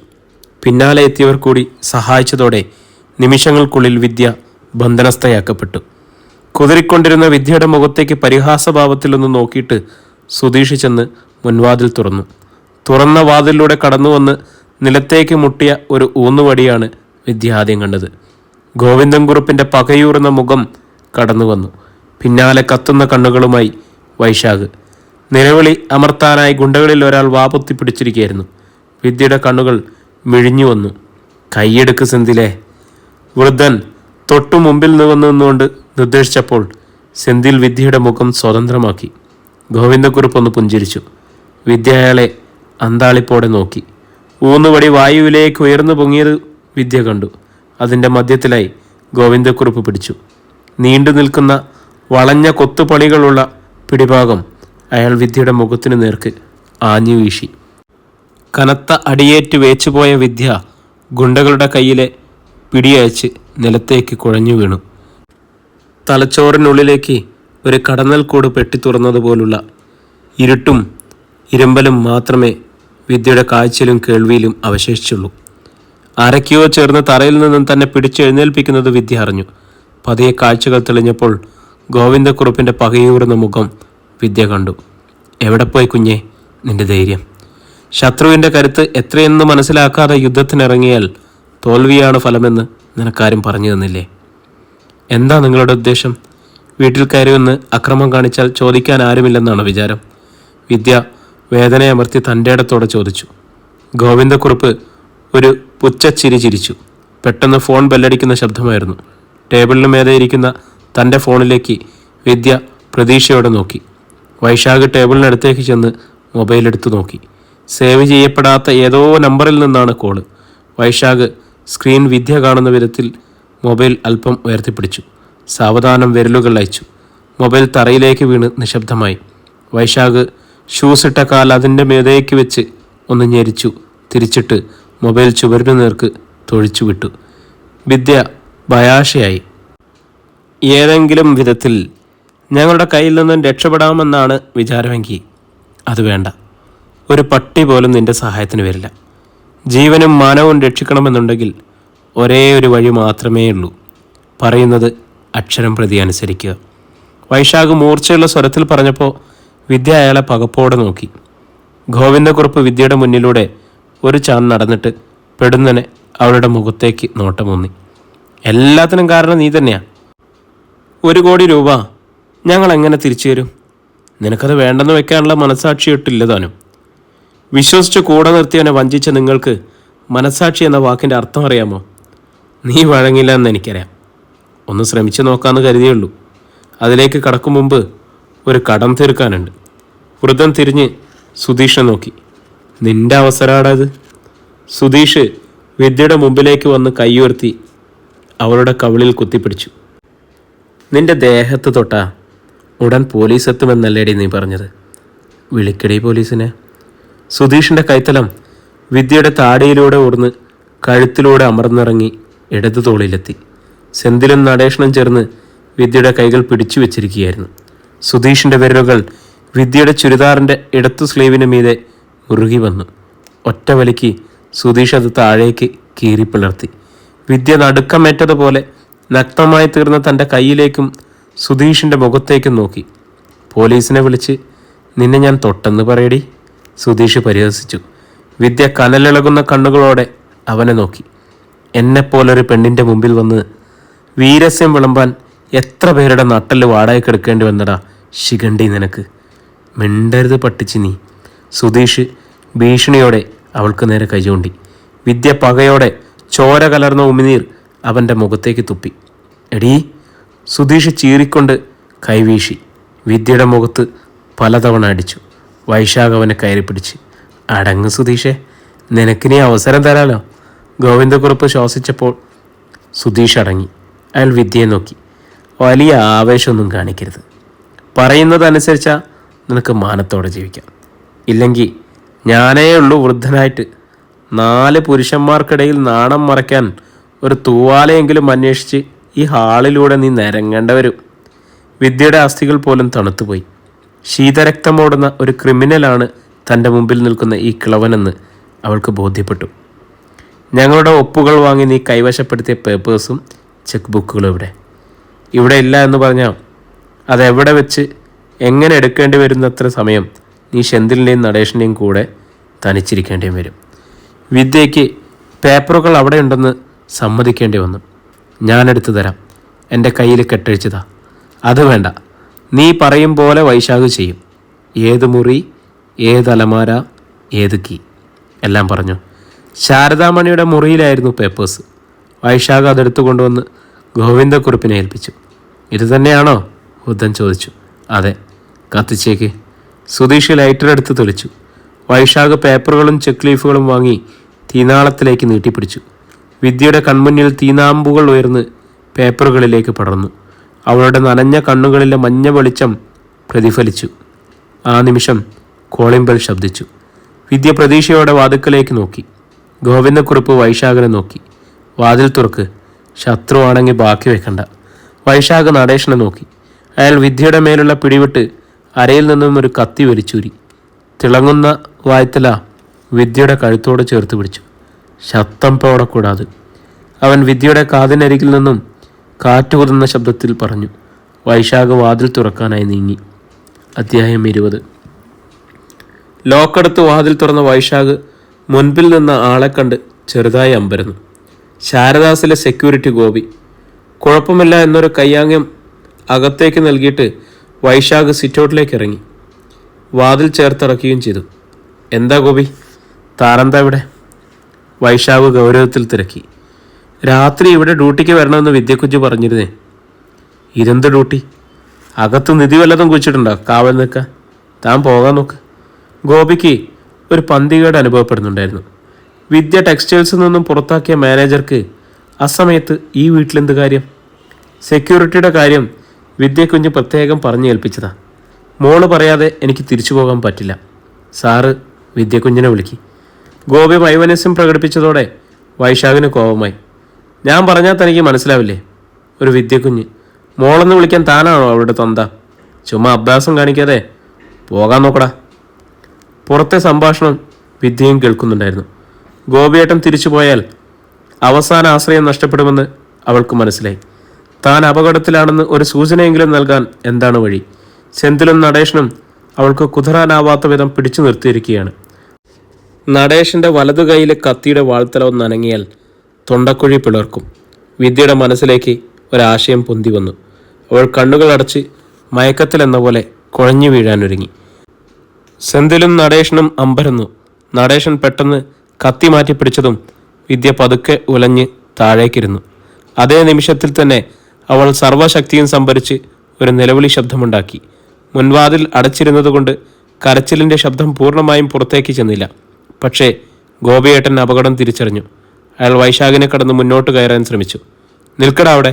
പിന്നാലെ എത്തിയവർ കൂടി സഹായിച്ചതോടെ നിമിഷങ്ങൾക്കുള്ളിൽ വിദ്യ ബന്ധനസ്ഥയാക്കപ്പെട്ടു. കുതിരിക്കൊണ്ടിരുന്ന വിദ്യയുടെ മുഖത്തേക്ക് പരിഹാസഭാവത്തിലൊന്ന് നോക്കിയിട്ട് സുധീഷ് ചെന്ന് മുൻവാതിൽ തുറന്നു. തുറന്ന വാതിലിലൂടെ കടന്നുവന്ന് നിലത്തേക്ക് മുട്ടിയ ഒരു ഊന്നുവടിയാണ് വിദ്യ ആദ്യം കണ്ടത്. ഗോവിന്ദൻകുറുപ്പിൻ്റെ പകയൂറുന്ന മുഖം കടന്നു വന്നു. പിന്നാലെ കത്തുന്ന കണ്ണുകളുമായി വൈശാഖ്. നിലവിളി അമർത്താനായി ഗുണ്ടകളിൽ ഒരാൾ വാപൊത്തി പിടിച്ചിരിക്കുകയായിരുന്നു. വിദ്യയുടെ കണ്ണുകൾ മിഴിഞ്ഞു വന്നു. കൈയെടുക്ക് സെന്തിലേ. വൃദ്ധൻ തൊട്ടു മുമ്പിൽ നിന്നുകൊണ്ട് നിർദ്ദേശിച്ചപ്പോൾ സെന്തിൽ വിദ്യയുടെ മുഖം സ്വതന്ത്രമാക്കി. ഗോവിന്ദക്കുറുപ്പൊന്ന് പുഞ്ചിരിച്ചു. വിദ്യ അയാളെ അന്താളിപ്പോടെ നോക്കി. ഊന്നുവടി വായുവിലേക്ക് ഉയർന്നു പൊങ്ങിയത് വിദ്യ കണ്ടു. അതിൻ്റെ മധ്യത്തിലായി ഗോവിന്ദക്കുറുപ്പ് പിടിച്ചു. നീണ്ടു നിൽക്കുന്ന വളഞ്ഞ കൊത്തുപണികളുള്ള പിടിഭാഗം അയാൾ വിദ്യയുടെ മുഖത്തിനു നേർക്ക് ആഞ്ഞു വീശി. കനത്ത അടിയേറ്റ് വേച്ചുപോയ വിദ്യ ഗുണ്ടകളുടെ കയ്യിലെ പിടിയയച്ച് നിലത്തേക്ക് കുഴഞ്ഞു വീണു. തലച്ചോറിനുള്ളിലേക്ക് ഒരു കടന്നൽക്കൂട് പെട്ടി തുറന്നതുപോലുള്ള ഇരുട്ടും ഇരുമ്പലും മാത്രമേ വിദ്യയുടെ കാഴ്ചയിലും കേൾവിയിലും അവശേഷിച്ചുള്ളൂ. ആരൊക്കെയോ ചേർന്ന് തറയിൽ നിന്നും തന്നെ പിടിച്ചെഴുന്നേൽപ്പിക്കുന്നത് വിദ്യ അറിഞ്ഞു. പതിയെ കാഴ്ചകൾ തെളിഞ്ഞപ്പോൾ ഗോവിന്ദക്കുറുപ്പിൻ്റെ പകയൂറുന്ന മുഖം വിദ്യ കണ്ടു. എവിടെ പോയി കുഞ്ഞേ നിന്റെ ധൈര്യം? ശത്രുവിൻ്റെ കരുത്ത് എത്രയെന്ന് മനസ്സിലാക്കാതെ യുദ്ധത്തിനിറങ്ങിയാൽ തോൽവിയാണ് ഫലമെന്ന് നിനക്കാരും പറഞ്ഞു തന്നില്ലേ? എന്താ നിങ്ങളുടെ ഉദ്ദേശം? വീട്ടിൽ കയറി വന്ന് അക്രമം കാണിച്ചാൽ ചോദിക്കാൻ ആരുമില്ലെന്നാണ് വിചാരം? വിദ്യ വേദനയമർത്തി തൻ്റെ ഇടത്തോടെ ചോദിച്ചു. ഗോവിന്ദക്കുറുപ്പ് ഒരു പുച്ഛച്ചിരി ചിരിച്ചു. പെട്ടെന്ന് ഫോൺ ബെല്ലടിക്കുന്ന ശബ്ദമായിരുന്നു. ടേബിളിന് മേലെ ഇരിക്കുന്ന തൻ്റെ ഫോണിലേക്ക് വിദ്യ പ്രതീക്ഷയോടെ നോക്കി. വൈശാഖ് ടേബിളിനടുത്തേക്ക് ചെന്ന് മൊബൈൽ എടുത്തു നോക്കി. സേവ് ചെയ്യപ്പെടാത്ത ഏതോ നമ്പറിൽ നിന്നാണ് കോള്. വൈശാഖ് സ്ക്രീൻ വിദ്യ കാണുന്ന വിധത്തിൽ മൊബൈൽ അല്പം ഉയർത്തിപ്പിടിച്ചു. സാവധാനം വിരലുകൾ അയച്ചു. മൊബൈൽ തറയിലേക്ക് വീണ് നിശബ്ദമായി. വൈശാഖ് ഷൂസ് ഇട്ട കാൽ അതിൻ്റെ മേതയ്ക്ക് വെച്ച് ഒന്ന് ഞെരിച്ചു. തിരിച്ചിട്ട് മൊബൈൽ ചുവരിനു നേർക്ക് തൊഴിച്ചു വിട്ടു. വിദ്യ ഭയാശയായി. ഏതെങ്കിലും വിധത്തിൽ ഞങ്ങളുടെ കയ്യിൽ നിന്നും രക്ഷപ്പെടാമെന്നാണ് വിചാരമെങ്കിൽ അത് വേണ്ട. ഒരു പട്ടി പോലും നിന്റെ സഹായത്തിന് വരില്ല. ജീവനും മാനവും രക്ഷിക്കണമെന്നുണ്ടെങ്കിൽ ഒരേ ഒരു വഴി മാത്രമേ ഉള്ളൂ. പറയുന്നത് അക്ഷരം പ്രതി അനുസരിക്കുക. വൈശാഖ് മൂർച്ചയുള്ള സ്വരത്തിൽ പറഞ്ഞപ്പോൾ വിദ്യ അയാളെ പകപ്പോടെ നോക്കി. ഗോവിന്ദക്കുറുപ്പ് വിദ്യയുടെ മുന്നിലൂടെ ഒരു ചാൻ നടന്നിട്ട് പെടുന്നനെ അവളുടെ മുഖത്തേക്ക് നോട്ടമൂന്നി. എല്ലാത്തിനും കാരണം നീ തന്നെയാ. 1 കോടി രൂപ ഞങ്ങൾ എങ്ങനെ തിരിച്ചു തരും? നിനക്കത് വേണ്ടെന്ന് വെക്കാനുള്ള മനസാക്ഷിയിട്ടില്ല താനും. വിശ്വസിച്ച് കൂടെ നിർത്തിയവനെ വഞ്ചിച്ച നിങ്ങൾക്ക് മനസാക്ഷി എന്ന വാക്കിൻ്റെ അർത്ഥം അറിയാമോ? നീ വഴങ്ങില്ല എന്ന് എനിക്കറിയാം. ഒന്ന് ശ്രമിച്ചു നോക്കാമെന്ന് കരുതിയുള്ളൂ. അതിലേക്ക് കടക്കും മുമ്പ് ഒരു കടം തീർക്കാനുണ്ട്. വൃദ്ധൻ തിരിഞ്ഞ് സുധീഷിനെ നോക്കി. നിന്റെ അവസരമാടത്. സുധീഷ് വിദ്യയുടെ മുമ്പിലേക്ക് വന്ന് കൈയുയർത്തി അവളുടെ കവിളിൽ കുത്തിപ്പിടിച്ചു. നിന്റെ ദേഹത്ത് തൊട്ടാ ഉടൻ പോലീസ് എത്തുമെന്നല്ലേടി നീ പറഞ്ഞത്? വിളിക്കടി പോലീസിനെ. സുധീഷിൻ്റെ കൈത്തലം വിദ്യയുടെ താടിയിലൂടെ ഊർന്ന് കഴുത്തിലൂടെ അമർന്നിറങ്ങി ഇടതു തോളിലെത്തി. സെന്തിലും നടേഷനും ചേർന്ന് വിദ്യയുടെ കൈകൾ പിടിച്ചു വെച്ചിരിക്കുകയായിരുന്നു. സുധീഷിൻ്റെ വിരലുകൾ വിദ്യയുടെ ചുരിദാറിൻ്റെ ഇടത്തു സ്ലീവിന് മീതെ മുറുകി വന്നു. ഒറ്റ വലിക്ക് സുധീഷ് അത് താഴേക്ക് കീറിപ്പിളർത്തി. വിദ്യ നടുക്കമേറ്റതുപോലെ നഗ്നമായി തീർന്ന തൻ്റെ കൈയിലേക്കും സുധീഷിൻ്റെ മുഖത്തേക്കും നോക്കി. പോലീസിനെ വിളിച്ച് നിന്നെ ഞാൻ തൊട്ടെന്ന് പറയടി, സുധീഷ് പരിഹസിച്ചു. വിദ്യ കനലിളകുന്ന കണ്ണുകളോടെ അവനെ നോക്കി. എന്നെപ്പോലൊരു പെണ്ണിൻ്റെ മുമ്പിൽ വന്ന് വീരസ്യം വിളമ്പാൻ എത്ര പേരുടെ നട്ടല് വാടകയ്ക്ക് എടുക്കേണ്ടി വന്നടാ ശിഖണ്ഡി നിനക്ക്. മിണ്ടരുത് പട്ടിച്ച് നീ. സുധീഷ് ഭീഷണിയോടെ അവൾക്ക് നേരെ കൈചൂണ്ടി. വിദ്യ പകയോടെ ചോര കലർന്ന ഉമിനീർ അവൻ്റെ മുഖത്തേക്ക് തുപ്പി. എടീ, സുധീഷ് ചീറിക്കൊണ്ട് കൈവീശി. വിദ്യയുടെ മുഖത്ത് പലതവണ അടിച്ചു. വൈശാഖ് അവനെ കയറി പിടിച്ച്. അടങ്ങ് സുധീഷേ, നിനക്കിനി അവസരം തരാലോ. ഗോവിന്ദക്കുറുപ്പ് ശ്വാസിച്ചപ്പോൾ സുധീഷ് അടങ്ങി. അയാൾ വിദ്യയെ നോക്കി. വലിയ ആവേശമൊന്നും കാണിക്കരുത്. പറയുന്നതനുസരിച്ചാൽ നിനക്ക് മാനത്തോടെ ജീവിക്കാം. ഇല്ലെങ്കിൽ ഞാനേ ഉള്ളൂ വൃദ്ധനായിട്ട്. 4 പുരുഷന്മാർക്കിടയിൽ നാണം മറയ്ക്കാൻ ഒരു തൂവാലയെങ്കിലും അന്വേഷിച്ച് ഈ ഹാളിലൂടെ നീ നിരങ്ങേണ്ട വരും. വിദ്യയുടെ അസ്ഥികൾ പോലും തണുത്തുപോയി. ശീതരക്തമോടുന്ന ഒരു ക്രിമിനലാണ് തൻ്റെ മുമ്പിൽ നിൽക്കുന്ന ഈ കിളവനെന്ന് അവൾക്ക് ബോധ്യപ്പെട്ടു. ഞങ്ങളുടെ ഒപ്പുകൾ വാങ്ങി നീ കൈവശപ്പെടുത്തിയ പേപ്പേഴ്സും ചെക്ക് ബുക്കുകളും ഇവിടെ ഇല്ല എന്ന് പറഞ്ഞാൽ അതെവിടെ വെച്ച് എങ്ങനെ എടുക്കേണ്ടി വരുന്നത്ര സമയം നീ ശെന്തിലിൻ്റെയും നടേഷിൻ്റെയും കൂടെ തനിച്ചിരിക്കേണ്ടിയും വരും. വിദ്യയ്ക്ക് പേപ്പറുകൾ അവിടെ ഉണ്ടെന്ന് സമ്മതിക്കേണ്ടി വന്നു. ഞാനെടുത്തു തരാം. എൻ്റെ കയ്യിൽ കെട്ടഴിച്ചതാ. അത് വേണ്ട. നീ പറയും പോലെ വൈശാഖ് ചെയ്യും. ഏത് മുറി, ഏത് അലമാര, ഏത് കീ എല്ലാം പറഞ്ഞു. ശാരദാമണിയുടെ മുറിയിലായിരുന്നു പേപ്പേഴ്സ്. വൈശാഖ് അതെടുത്തു കൊണ്ടുവന്ന് ഗോവിന്ദക്കുറുപ്പിനെ ഏൽപ്പിച്ചു. ഇത് തന്നെയാണോ? ബുദ്ധൻ ചോദിച്ചു. അതെ, കത്തിച്ചേക്ക്. സുധീഷ് ലൈറ്റർ എടുത്ത് തെളിച്ചു. വൈശാഖ് പേപ്പറുകളും ചെക്ക് ലീഫുകളും വാങ്ങി തീനാളത്തിലേക്ക് നീട്ടിപ്പിടിച്ചു. വിദ്യയുടെ കൺമുന്നിൽ തീനാമ്പുകൾ ഉയർന്ന് പേപ്പറുകളിലേക്ക് പടർന്നു. അവളുടെ നനഞ്ഞ കണ്ണുകളിലെ മഞ്ഞ വെളിച്ചം പ്രതിഫലിച്ചു. ആ നിമിഷം കോളിംഗ് ബെൽ ശബ്ദിച്ചു. വിദ്യ പ്രതീക്ഷയോടെ വാതിക്കലേക്ക് നോക്കി. ഗോവിന്ദക്കുറുപ്പ് വൈശാഖനെ നോക്കി. വാതിൽ തുറക്ക്, ശത്രുവാണെങ്കിൽ ബാക്കി വെക്കണ്ട. വൈശാഖ് നടേശനെ നോക്കി. അയാൾ വിദ്യയുടെ മേലുള്ള പിടിവിട്ട് അരയിൽ നിന്നും ഒരു കത്തി വലിച്ചൂരി. തിളങ്ങുന്ന വായ്ത്തല വിദ്യയുടെ കഴുത്തോട് ചേർത്ത് പിടിച്ചു. ശബ്ദം പോടക്കൂടാതെ അവൻ വിദ്യയുടെ കാതിനരികിൽ നിന്നും കാറ്റുകുതുന്ന ശബ്ദത്തിൽ പറഞ്ഞു. വൈശാഖ് വാതിൽ തുറക്കാനായി നീങ്ങി. അധ്യായം 20. ലോക്കടുത്ത് വാതിൽ തുറന്ന വൈശാഖ് മുൻപിൽ നിന്ന ആളെ കണ്ട് ചെറുതായി അമ്പരന്നു. ശാരദാസിലെ സെക്യൂരിറ്റി ഗോപി. കുഴപ്പമില്ല എന്നൊരു കയ്യാങ്യം അകത്തേക്ക് നൽകിയിട്ട് വൈശാഖ് സിറ്റൗട്ടിലേക്ക് ഇറങ്ങി. വാതിൽ ചേർത്തിറക്കുകയും ചെയ്തു. എന്താ ഗോപി, താനെന്താ ഇവിടെ? വൈശാഖ് ഗൗരവത്തിൽ തിരക്കി. രാത്രി ഇവിടെ ഡ്യൂട്ടിക്ക് വരണമെന്ന് വിദ്യക്കുഞ്ഞ് പറഞ്ഞിരുന്നേ. ഇതെന്ത് ഡ്യൂട്ടി? അകത്ത് നിധി വല്ലതും കുഴിച്ചിട്ടുണ്ടോ കാവൽ നിൽക്കാൻ? താൻ പോകാൻ നോക്ക്. ഗോപിക്ക് ഒരു പന്തികേട് അനുഭവപ്പെടുന്നുണ്ടായിരുന്നു. വിദ്യ ടെക്സ്റ്റൈൽസിൽ നിന്നും പുറത്താക്കിയ മാനേജർക്ക് അസമയത്ത് ഈ വീട്ടിലെന്ത് കാര്യം? സെക്യൂരിറ്റിയുടെ കാര്യം വിദ്യക്കുഞ്ഞ് പ്രത്യേകം പറഞ്ഞു ഏൽപ്പിച്ചതാ. മോള് പറയാതെ എനിക്ക് തിരിച്ചു പോകാൻ പറ്റില്ല. സാറ് വിദ്യക്കുഞ്ഞിനെ വിളിക്കി. ഗോപി വൈമനസ്യം പ്രകടിപ്പിച്ചതോടെ വൈശാഖിന് കോപമായി. ഞാൻ പറഞ്ഞാൽ തനിക്ക് മനസ്സിലാവില്ലേ? ഒരു വിദ്യക്കുഞ്ഞ്. മോളെന്ന് വിളിക്കാൻ താനാണോ അവളുടെ തൊന്ത? ചുമ്മാ അഭ്യാസം കാണിക്കാതെ പോകാൻ നോക്കടാ. പുറത്തെ സംഭാഷണം വിദ്യയും കേൾക്കുന്നുണ്ടായിരുന്നു. ഗോപിയേട്ടൻ തിരിച്ചു പോയാൽ അവസാന ആശ്രയം നഷ്ടപ്പെടുമെന്ന് അവൾക്ക് മനസ്സിലായി. താൻ അപകടത്തിലാണെന്ന് ഒരു സൂചനയെങ്കിലും നൽകാൻ എന്താണ് വഴി? സെന്തിലും നടേശനും അവൾക്ക് കുതിരാനാവാത്ത വിധം പിടിച്ചു നിർത്തിയിരിക്കുകയാണ്. നടേശൻ്റെ വലതു കൈയിലെ കത്തിയുടെ വാൾത്തലവും നനങ്ങിയാൽ തൊണ്ടക്കുഴി പിളർക്കും. വിദ്യയുടെ മനസ്സിലേക്ക് ഒരാശയം പൊന്തി വന്നു. അവൾ കണ്ണുകൾ അടച്ച് മയക്കത്തിലെന്ന പോലെ കുഴഞ്ഞു വീഴാനൊരുങ്ങി. സെന്തിലും നടേശനും അമ്പരന്നു. നടേശൻ പെട്ടെന്ന് കത്തി മാറ്റി പിടിച്ചതും വിദ്യ പതുക്കെ ഉലഞ്ഞ് താഴേക്കിരുന്നു. അതേ നിമിഷത്തിൽ തന്നെ അവൾ സർവശക്തിയും സംഭരിച്ച് ഒരു നിലവിളി ശബ്ദമുണ്ടാക്കി. മുൻവാതിൽ അടച്ചിരുന്നതുകൊണ്ട് കരച്ചിലിൻ്റെ ശബ്ദം പൂർണ്ണമായും പുറത്തേക്ക് ചെന്നില്ല. പക്ഷേ ഗോപിയേട്ടൻ അപകടം തിരിച്ചറിഞ്ഞു. അയാൾ വൈശാഖിനെ കടന്ന് മുന്നോട്ട് കയറാൻ ശ്രമിച്ചു. നിൽക്കട അവിടെ.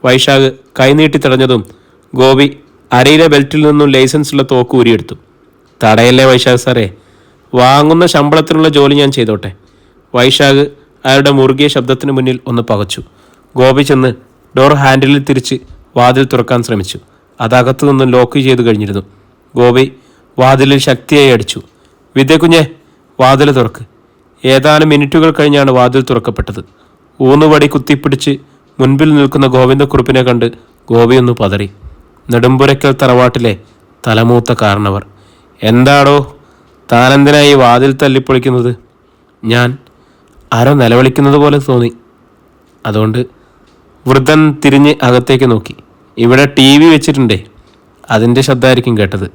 വൈശാഖ് കൈനീട്ടി തടഞ്ഞതും ഗോപി അരയിലെ ബെൽറ്റിൽ നിന്നും ലൈസൻസുള്ള തോക്ക് ഊരിയെടുത്തു. തടയല്ലേ വൈശാഖ് സാറേ, വാങ്ങുന്ന ശമ്പളത്തിനുള്ള ജോലി ഞാൻ ചെയ്തോട്ടെ. വൈശാഖ് അയാളുടെ മുറുകിയ ശബ്ദത്തിന് മുന്നിൽ ഒന്ന് പകച്ചു. ഗോപി ചെന്ന് ഡോർ ഹാൻഡിലിൽ തിരിച്ച് വാതിൽ തുറക്കാൻ ശ്രമിച്ചു. അതകത്തു നിന്നും ലോക്ക് ചെയ്തു കഴിഞ്ഞിരുന്നു. ഗോപി വാതിലിൽ ശക്തിയായി അടിച്ചു. വിദ്യക്കുഞ്ഞെ, വാതിൽ തുറക്ക്. ഏതാനും മിനിറ്റുകൾ കഴിഞ്ഞാണ് വാതിൽ തുറക്കപ്പെട്ടത്. ഊന്നുവടി കുത്തിപ്പിടിച്ച് മുൻപിൽ നിൽക്കുന്ന ഗോവിന്ദക്കുറുപ്പിനെ കണ്ട് ഗോപിയൊന്ന് പതറി. നെടുമ്പുരയ്ക്കൽ തറവാട്ടിലെ തലമൂത്ത കാരണവർ. എന്താടോ താനെന്തിനായി വാതിൽ തല്ലിപ്പൊളിക്കുന്നത്? ഞാൻ ആരോ നിലവിളിക്കുന്നത് പോലെ തോന്നി. അതുകൊണ്ട് വൃദ്ധൻ തിരിഞ്ഞ് അകത്തേക്ക് നോക്കി. ഇവിടെ TV വെച്ചിട്ടുണ്ടേ, അതിൻ്റെ ശബ്ദമായിരിക്കും കേട്ടത്.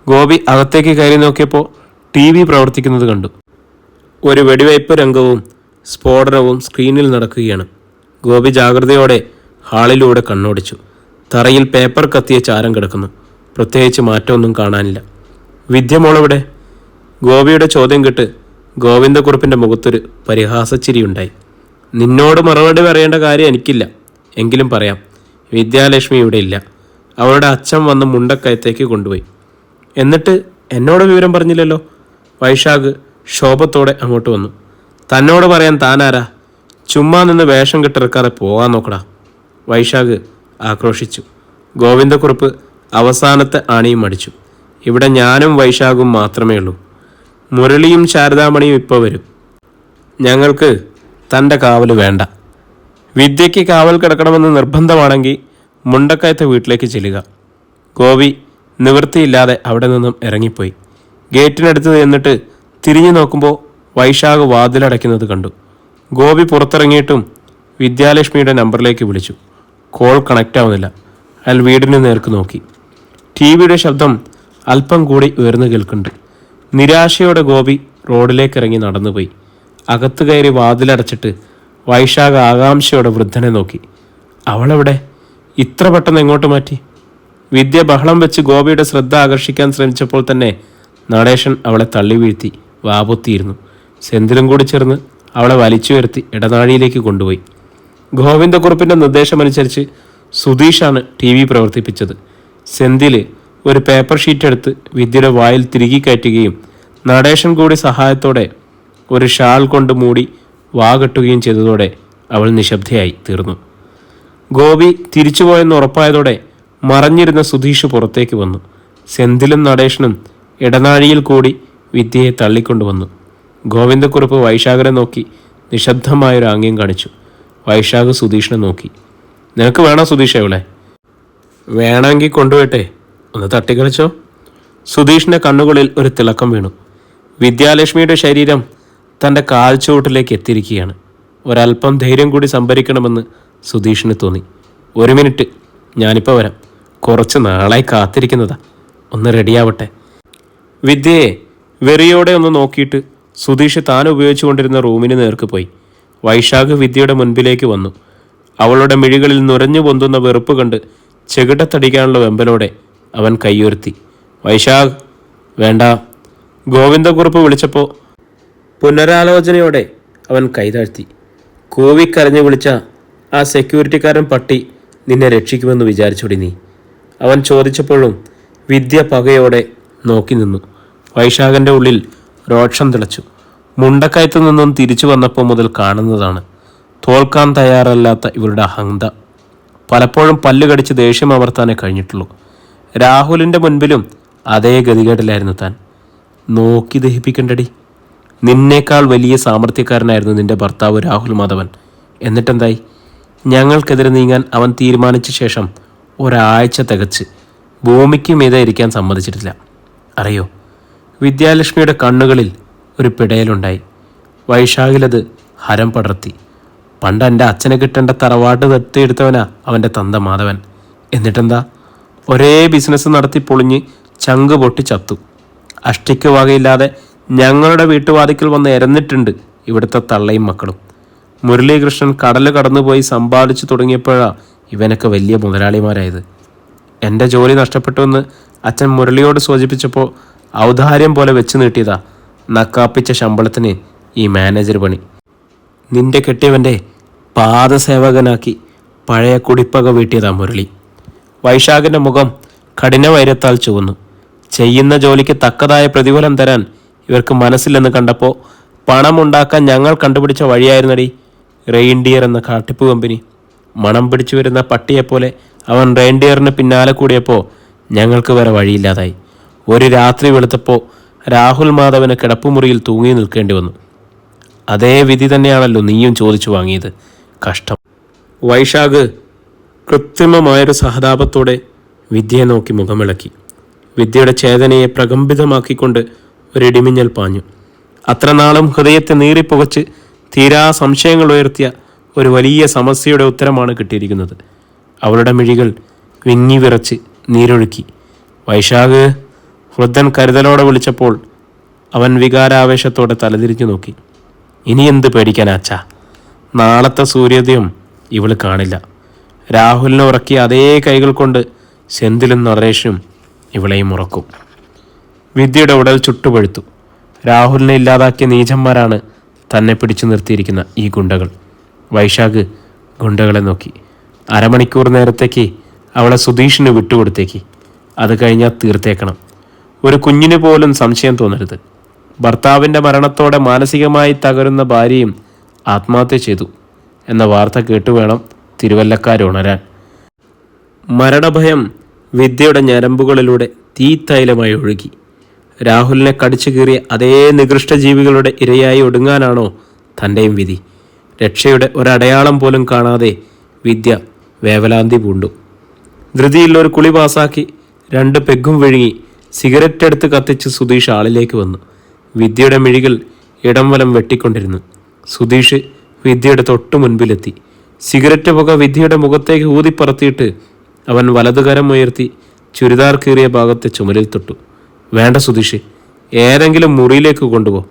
ഗോപി അകത്തേക്ക് കയറി നോക്കിയപ്പോൾ TV പ്രവർത്തിക്കുന്നത് കണ്ടു. ഒരു വെടിവയ്പ് രംഗവും സ്ഫോടനവും സ്ക്രീനിൽ നടക്കുകയാണ്. ഗോപി ജാഗ്രതയോടെ ഹാളിലൂടെ കണ്ണോടിച്ചു. തറയിൽ പേപ്പർ കത്തിയ ചാരം കിടക്കുന്നു. പ്രത്യേകിച്ച് മാറ്റമൊന്നും കാണാനില്ല. വിദ്യമോളവിടെ? ഗോപിയുടെ ചോദ്യം കേട്ട് ഗോവിന്ദക്കുറുപ്പിൻ്റെ മുഖത്തൊരു പരിഹാസച്ചിരിയുണ്ടായി. നിന്നോട് മറുപടി പറയേണ്ട കാര്യം എനിക്കില്ല, എങ്കിലും പറയാം. വിദ്യാലക്ഷ്മി ഇവിടെ ഇല്ല. അവളുടെ അച്ഛൻ വന്ന് മുണ്ടക്കയത്തേക്ക് കൊണ്ടുപോയി. എന്നിട്ട് എന്നോട് വിവരം പറഞ്ഞില്ലല്ലോ. വൈശാഖ് ശോഭത്തോടെ അങ്ങോട്ട് വന്നു. തന്നോട് പറയാൻ താനാരാ? ചുമ്മാ നിന്ന് വേഷം കെട്ടിറക്കാതെ പോകാൻ നോക്കടാ. വൈശാഖ് ആക്രോശിച്ചു. ഗോവിന്ദക്കുറുപ്പ് അവസാനത്തെ ആണിയും അടിച്ചു. ഇവിടെ ഞാനും വൈശാഖും മാത്രമേ ഉള്ളൂ. മുരളിയും ശാരദാമണിയും ഇപ്പോൾ വരും. ഞങ്ങൾക്ക് തൻ്റെ കാവൽ വേണ്ട. വിദ്യയ്ക്ക് കാവൽ കിടക്കണമെന്ന് നിർബന്ധമാണെങ്കിൽ മുണ്ടക്കയത്തെ വീട്ടിലേക്ക് ചെല്ലുക. ഗോപി നിവൃത്തിയില്ലാതെ അവിടെ നിന്നും ഇറങ്ങിപ്പോയി. ഗേറ്റിനടുത്ത് നിന്നിട്ട് തിരിഞ്ഞു നോക്കുമ്പോൾ വൈശാഖ് വാതിലടയ്ക്കുന്നത് കണ്ടു. ഗോപി പുറത്തിറങ്ങിയിട്ടും വിദ്യാലക്ഷ്മിയുടെ നമ്പറിലേക്ക് വിളിച്ചു. കോൾ കണക്റ്റ് ആവുന്നില്ല. അയാൾ വീടിന് നേർക്ക് നോക്കി. TVയുടെ ശബ്ദം അല്പം കൂടി ഉയർന്നു കേൾക്കുന്നുണ്ട്. നിരാശയോടെ ഗോപി റോഡിലേക്ക് ഇറങ്ങി നടന്നുപോയി. അകത്ത് കയറി വാതിലടച്ചിട്ട് വൈശാഖ് ആകാംക്ഷയോടെ വൃദ്ധനെ നോക്കി. അവളെവിടെ? ഇത്ര പെട്ടെന്ന് എങ്ങോട്ട് മാറ്റി? വിദ്യ ബഹളം വെച്ച് ഗോപിയുടെ ശ്രദ്ധ ആകർഷിക്കാൻ ശ്രമിച്ചപ്പോൾ തന്നെ നടേശൻ അവളെ തള്ളി വീഴ്ത്തി വാപൊത്തിയിരുന്നു. സെന്തിലും കൂടി ചേർന്ന് അവളെ വലിച്ചു വരുത്തി ഇടനാഴിയിലേക്ക് കൊണ്ടുപോയി. ഗോവിന്ദക്കുറുപ്പിൻ്റെ നിർദ്ദേശമനുസരിച്ച് സുധീഷാണ് TV പ്രവർത്തിപ്പിച്ചത്. സെന്തിൽ ഒരു പേപ്പർ ഷീറ്റ് എടുത്ത് വിദ്യയുടെ വായിൽ തിരികെ കയറ്റുകയും നടേശൻ കൂടി സഹായത്തോടെ ഒരു ഷാൾ കൊണ്ട് മൂടി വാകെട്ടുകയും ചെയ്തതോടെ അവൾ നിശബ്ദയായി തീർന്നു. ഗോപി തിരിച്ചുപോയെന്ന് ഉറപ്പായതോടെ മറഞ്ഞിരുന്ന സുധീഷ് പുറത്തേക്ക് വന്നു. സെന്തിലും നടേശനും ഇടനാഴിയിൽ കൂടി വിദ്യയെ തള്ളിക്കൊണ്ടുവന്നു. ഗോവിന്ദക്കുറുപ്പ് വൈശാഖനെ നോക്കി നിശബ്ദമായൊരു ആംഗ്യം കാണിച്ചു. വൈശാഖ് സുധീഷിനെ നോക്കി. നിനക്ക് വേണോ സുധീഷ് അവളെ? വേണമെങ്കിൽ കൊണ്ടുപോയിട്ടെ, ഒന്ന് തട്ടിക്കളിച്ചോ. സുധീഷിൻ്റെ കണ്ണുകളിൽ ഒരു തിളക്കം വീണു. വിദ്യാലക്ഷ്മിയുടെ ശരീരം തൻ്റെ കാൽച്ചുവട്ടിലേക്ക് എത്തിയിരിക്കുകയാണ്. ഒരല്പം ധൈര്യം കൂടി സംഭരിക്കണമെന്ന് സുധീഷിന് തോന്നി. 1 മിനിറ്റ്, ഞാനിപ്പോൾ വരാം. കുറച്ച് നാളായി കാത്തിരിക്കുന്നതാ, ഒന്ന് റെഡിയാവട്ടെ. വിദ്യയെ വെറിയോടെ ഒന്ന് നോക്കിയിട്ട് സുധീഷ് താൻ ഉപയോഗിച്ചുകൊണ്ടിരുന്ന റൂമിന് നേർക്ക് പോയി. വൈശാഖ് വിദ്യയുടെ മുൻപിലേക്ക് വന്നു. അവളുടെ മിഴികളിൽ നുരഞ്ഞു പൊന്തുന്ന വെറുപ്പ് കണ്ട് ചെകിടത്തടിക്കാനുള്ള വെമ്പലോടെ അവൻ കൈയുയർത്തി. വൈശാഖ്, വേണ്ട. ഗോവിന്ദക്കുറുപ്പ് വിളിച്ചപ്പോൾ പുനരാലോചനയോടെ അവൻ കൈതാഴ്ത്തി. കൂവിക്കരഞ്ഞു വിളിച്ച ആ സെക്യൂരിറ്റിക്കാരൻ പട്ടി നിന്നെ രക്ഷിക്കുമെന്ന് വിചാരിച്ചോടി നീ? അവൻ ചോദിച്ചപ്പോഴും വിദ്യ പകയോടെ നോക്കി നിന്നു. വൈശാഖൻ്റെ ഉള്ളിൽ രോക്ഷം തിളച്ചു. മുണ്ടക്കയത്തു നിന്നും തിരിച്ചു വന്നപ്പോൾ മുതൽ കാണുന്നതാണ് തോൽക്കാൻ തയ്യാറല്ലാത്ത ഇവരുടെ അഹങ്ത. പലപ്പോഴും പല്ലുകടിച്ച് ദേഷ്യം അമർത്താനേ കഴിഞ്ഞിട്ടുള്ളൂ. രാഹുലിൻ്റെ മുൻപിലും അതേ ഗതികേടിലായിരുന്നു താൻ. നോക്കി ദഹിപ്പിക്കണ്ടടി. നിന്നേക്കാൾ വലിയ സാമർത്ഥ്യക്കാരനായിരുന്നു നിന്റെ ഭർത്താവ് രാഹുൽ മാധവൻ. എന്നിട്ടെന്തായി? ഞങ്ങൾക്കെതിരെ നീങ്ങാൻ അവൻ തീരുമാനിച്ച ശേഷം ഒരാഴ്ച തികച്ച് ഭൂമിക്ക് മീതെ ഇരിക്കാൻ സമ്മതിച്ചിട്ടില്ല. അറിയോ? വിദ്യാലക്ഷ്മിയുടെ കണ്ണുകളിൽ ഒരു പിടയലുണ്ടായി. വൈശാഖിലത് ഹരം പടർത്തി. പണ്ട് എൻ്റെ അച്ഛനെ കിട്ടേണ്ട തറവാട്ട് തട്ടിയെടുത്തവനാ അവൻ്റെ തന്ത മാധവൻ. എന്നിട്ടെന്താ? ഒരേ ബിസിനസ് നടത്തി പൊളിഞ്ഞ് ചങ്ക് പൊട്ടി ചത്തു. അഷ്ടിക്ക് വകയില്ലാതെ ഞങ്ങളുടെ വീട്ടുവാതിക്കൽ വന്ന് എരന്നിട്ടുണ്ട് ഇവിടുത്തെ തള്ളയും മക്കളും. മുരളീകൃഷ്ണൻ കടൽ കടന്നുപോയി സമ്പാദിച്ചു തുടങ്ങിയപ്പോഴാണ് ഇവനൊക്കെ വലിയ മുതലാളിമാരായത്. എൻ്റെ ജോലി നഷ്ടപ്പെട്ടുവെന്ന് അച്ഛൻ മുരളിയോട് സൂചിപ്പിച്ചപ്പോൾ ഔദാര്യം പോലെ വെച്ച് നീട്ടിയതാ നക്കാപ്പിച്ച ശമ്പളത്തിന് ഈ മാനേജർ പണി. നിന്റെ കെട്ടിയവൻ്റെ പാദസേവകനാക്കി പഴയ കുടിപ്പക വീട്ടിയതാ മുരളി. വൈശാഖിൻ്റെ മുഖം കഠിനവൈരത്താൽ ചുവന്നു. ചെയ്യുന്ന ജോലിക്ക് തക്കതായ പ്രതിഫലം തരാൻ ഇവർക്ക് മനസ്സില്ലെന്ന് കണ്ടപ്പോൾ പണമുണ്ടാക്കാൻ ഞങ്ങൾ കണ്ടുപിടിച്ച വഴിയായിരുന്നടി റെയിൻഡിയർ എന്ന കാട്ടിപ്പ് കമ്പനി. മണം പിടിച്ചു വരുന്ന പട്ടിയെപ്പോലെ അവൻ റെയിൻഡിയറിന് പിന്നാലെ കൂടിയപ്പോൾ ഞങ്ങൾക്ക് വേറെ വഴിയില്ലാതായി. ഒരു രാത്രി വെളുത്തപ്പോൾ രാഹുൽ മാധവന് കിടപ്പുമുറിയിൽ തൂങ്ങി നിൽക്കേണ്ടി വന്നു. അതേ വിധി തന്നെയാണല്ലോ നീയും ചോദിച്ചു വാങ്ങിയത്. കഷ്ടം. വൈശാഖ് കൃത്രിമമായൊരു സഹതാപത്തോടെ വിദ്യയെ നോക്കി മുഖമിളക്കി. വിദ്യയുടെ ചേതനയെ പ്രകമ്പിതമാക്കിക്കൊണ്ട് ഒരിടിമിന്നൽ പാഞ്ഞു. അത്ര നാളും ഹൃദയത്തെ നീറിപ്പുകച്ച് തീരാ സംശയങ്ങൾ ഉയർത്തിയ ഒരു വലിയ സമസ്യയുടെ ഉത്തരമാണ് കിട്ടിയിരിക്കുന്നത്. അവളുടെ മിഴികൾ വിങ്ങി വിറച്ച് നീരൊഴുക്കി. വൈശാഖ്, വൃദ്ധൻ കരുതലോടെ വിളിച്ചപ്പോൾ അവൻ വികാരാവേശത്തോടെ തലതിരിഞ്ഞു നോക്കി. ഇനി എന്ത് പേടിക്കാനാച്ചാ? നാളത്തെ സൂര്യോദയം ഇവള് കാണില്ല. രാഹുലിനെ ഉറക്കിയ അതേ കൈകൾ കൊണ്ട് സെന്തിലും നരേഷും ഇവളെയും ഉറക്കും. വിദ്യയുടെ ഉടൽ ചുട്ടുപഴുത്തു. രാഹുലിനെ ഇല്ലാതാക്കിയ നീചന്മാരാണ് തന്നെ പിടിച്ചു നിർത്തിയിരിക്കുന്ന ഈ ഗുണ്ടകൾ. വൈശാഖ് ഗുണ്ടകളെ നോക്കി. 1/2 മണിക്കൂർ നേരത്തേക്ക് അവളെ സുധീഷിന് വിട്ടുകൊടുത്തേക്ക്. അത് കഴിഞ്ഞാൽ തീർത്തേക്കണം. ഒരു കുഞ്ഞിന് പോലും സംശയം തോന്നരുത്. ഭർത്താവിൻ്റെ മരണത്തോടെ മാനസികമായി തകരുന്ന ഭാര്യയും ആത്മഹത്യ ചെയ്തു എന്ന വാർത്ത കേട്ടുവേണം തിരുവല്ലക്കാരുണരാൻ. മരണഭയം വിദ്യയുടെ ഞരമ്പുകളിലൂടെ തീത്തൈലമായി ഒഴുകി. രാഹുലിനെ കടിച്ചു കീറിയ അതേ നികൃഷ്ടജീവികളുടെ ഇരയായി ഒടുങ്ങാനാണോ തൻ്റെയും വിധി? രക്ഷയുടെ ഒരടയാളം പോലും കാണാതെ വിദ്യ വേവലാന്തി പൂണ്ടു. ധൃതിയിൽ ഒരു കുളി പാസാക്കി 2 പെഗ്ഗും വിഴുങ്ങി സിഗരറ്റ് എടുത്ത് കത്തിച്ച് സുധീഷ് ആളിലേക്ക് വന്നു. വിദ്യയുടെ മിഴികൾ ഇടം വലം വെട്ടിക്കൊണ്ടിരുന്നു. സുധീഷ് വിദ്യയുടെ തൊട്ടു മുൻപിലെത്തി. സിഗരറ്റ് പുക വിദ്യയുടെ മുഖത്തേക്ക് ഊതിപ്പറത്തിയിട്ട് അവൻ വലതുകരം ഉയർത്തി ചുരിദാർ കീറിയ ഭാഗത്തെ ചുമലിൽ തൊട്ടു. വേണ്ട സുധീഷ്, ഏതെങ്കിലും മുറിയിലേക്ക് കൊണ്ടുപോ.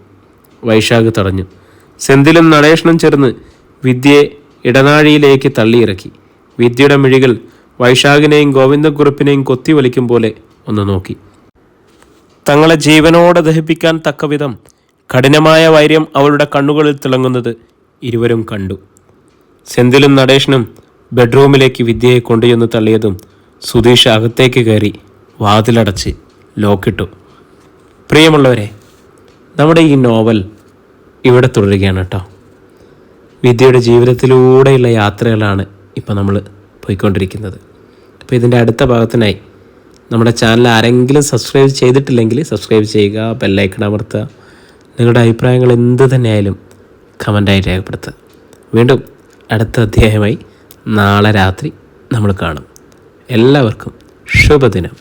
വൈശാഖ് തടഞ്ഞു. സെന്തിലും നടേഷനും ചേർന്ന് വിദ്യയെ ഇടനാഴിയിലേക്ക് തള്ളിയിറക്കി. വിദ്യയുടെ മിഴികൾ വൈശാഖിനെയും ഗോവിന്ദക്കുറുപ്പിനെയും കൊത്തിവലിക്കും പോലെ ഒന്ന് നോക്കി. തങ്ങളെ ജീവനോടെ ദഹിപ്പിക്കാൻ തക്കവിധം കഠിനമായ വൈര്യം അവളുടെ കണ്ണുകളിൽ തിളങ്ങുന്നത് ഇരുവരും കണ്ടു. സെന്തിലും നടേഷനും ബെഡ്റൂമിലേക്ക് വിദ്യയെ കൊണ്ടുചെന്ന് തള്ളിയതും സുധീഷ് അകത്തേക്ക് കയറി വാതിലടച്ച് ലോക്കിട്ടു. പ്രിയമുള്ളവരെ, നമ്മുടെ ഈ നോവൽ ഇവിടെ തുടരുകയാണ് കേട്ടോ. വിദ്യയുടെ ജീവിതത്തിലൂടെയുള്ള യാത്രകളാണ് ഇപ്പോൾ നമ്മൾ പോയിക്കൊണ്ടിരിക്കുന്നത്. അപ്പോൾ ഇതിൻ്റെ അടുത്ത ഭാഗത്തിനായി നമ്മുടെ ചാനൽ ആരെങ്കിലും സബ്സ്ക്രൈബ് ചെയ്തിട്ടില്ലെങ്കിൽ സബ്സ്ക്രൈബ് ചെയ്യുക, ബെല്ലൈക്കൺ അമർത്തുക. നിങ്ങളുടെ അഭിപ്രായങ്ങൾ എന്ത് തന്നെയായാലും കമൻ്റായി രേഖപ്പെടുത്തുക. വീണ്ടും അടുത്ത അധ്യായമായി നാളെ രാത്രി നമ്മൾ കാണും. എല്ലാവർക്കും ശുഭദിനം.